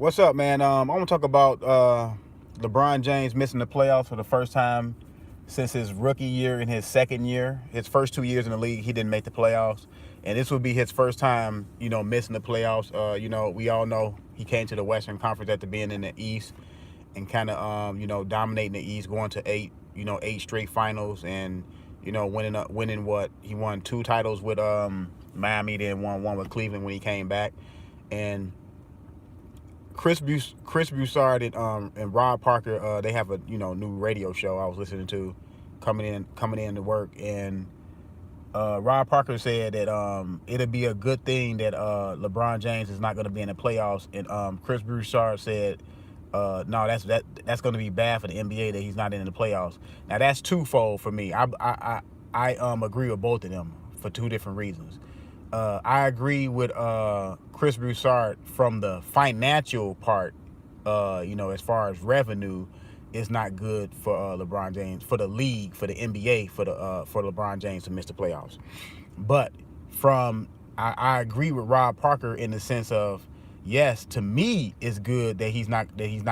What's up, man? I want to talk about LeBron James missing the playoffs for the first time since his rookie year and his second year. His first 2 years in the league, he didn't make the playoffs, and this would be his first time, missing the playoffs. We all know he came to the Western Conference after being in the East and kind of, dominating the East, going to eight straight finals, and winning what he won 2 titles with Miami, then won one with Cleveland when he came back, and Chris Broussard and Rob Parker, they have a new radio show I was listening to coming in to work, and Rob Parker said that it'll be a good thing that LeBron James is not going to be in the playoffs, and Chris Broussard said no, that's going to be bad for the NBA that he's not in the playoffs. Now that's twofold for me. I agree with both of them for two different reasons. I agree with Chris Broussard from the financial part. As far as revenue, it's not good for LeBron James, for the league, for the NBA, for LeBron James to miss the playoffs. But I agree with Rob Parker in the sense of, yes, to me it's good that he's not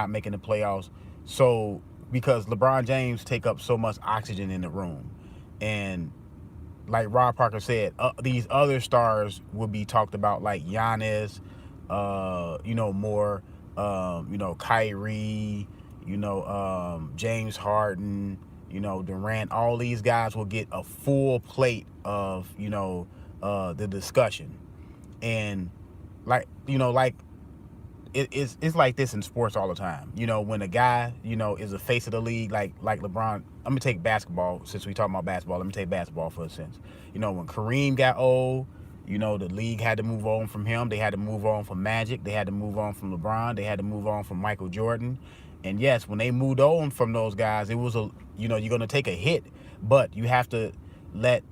making the playoffs. So because LeBron James take up so much oxygen in the room, and like Rob Parker said, these other stars will be talked about, like Giannis, more, Kyrie, James Harden, Durant. All these guys will get a full plate of, the discussion. And it's like this in sports all the time. When a guy, is the face of the league, like LeBron. I'm gonna take basketball since we talking about basketball. Let me take basketball for a sense. When Kareem got old, the league had to move on from him. They had to move on from Magic. They had to move on from LeBron. They had to move on from Michael Jordan. And yes, when they moved on from those guys, it was you're gonna take a hit, but you have to let,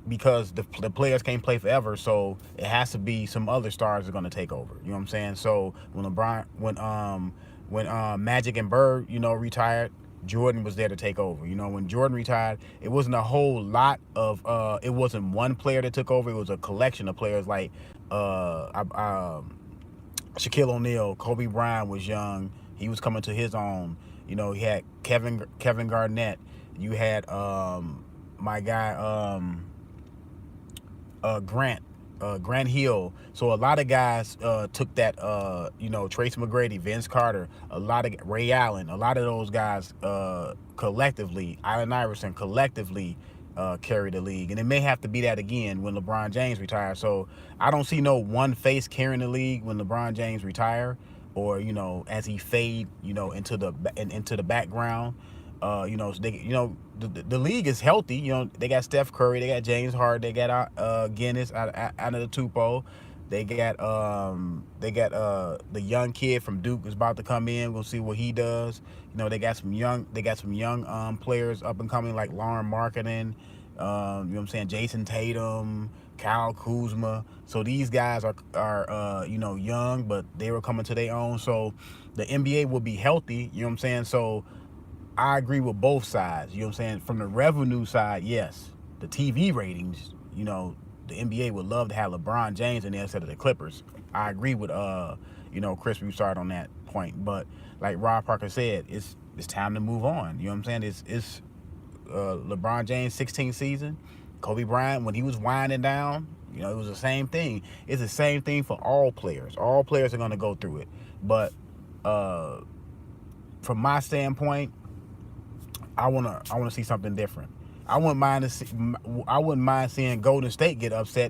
because the players can't play forever, so it has to be some other stars that are going to take over. You know what I'm saying? So when Magic and Bird, retired, Jordan was there to take over. When Jordan retired, it wasn't a whole lot of it wasn't one player that took over. It was a collection of players, like Shaquille O'Neal. Kobe Bryant was young. He was coming to his own. He had Kevin Garnett. You had my guy Grant Hill. So a lot of guys took that, Tracy McGrady, Vince Carter, a lot of Ray Allen, a lot of those guys collectively, Allen Iverson collectively carry the league. And it may have to be that again when LeBron James retires. So I don't see no one face carrying the league when LeBron James retire, or as he fade into the background. So the league is healthy. They got Steph Curry, they got James Harden, they got Guinness out of the Tupo. They got the young kid from Duke is about to come in. We'll see what he does. They got some young players up and coming, like Lauren Marketing. You know what I'm saying? Jason Tatum, Kyle Kuzma. So these guys are young, but they were coming to their own. So the NBA will be healthy. You know what I'm saying? So I agree with both sides. You know what I'm saying? From the revenue side, yes. The TV ratings, the NBA would love to have LeBron James in there instead of the Clippers. I agree with Chris Broussard on that point. But like Rob Parker said, it's time to move on. You know what I'm saying? It's LeBron James' 16th season. Kobe Bryant, when he was winding down, it was the same thing. It's the same thing for all players. All players are going to go through it. But from my standpoint, I wanna see something different. I wouldn't mind seeing Golden State get upset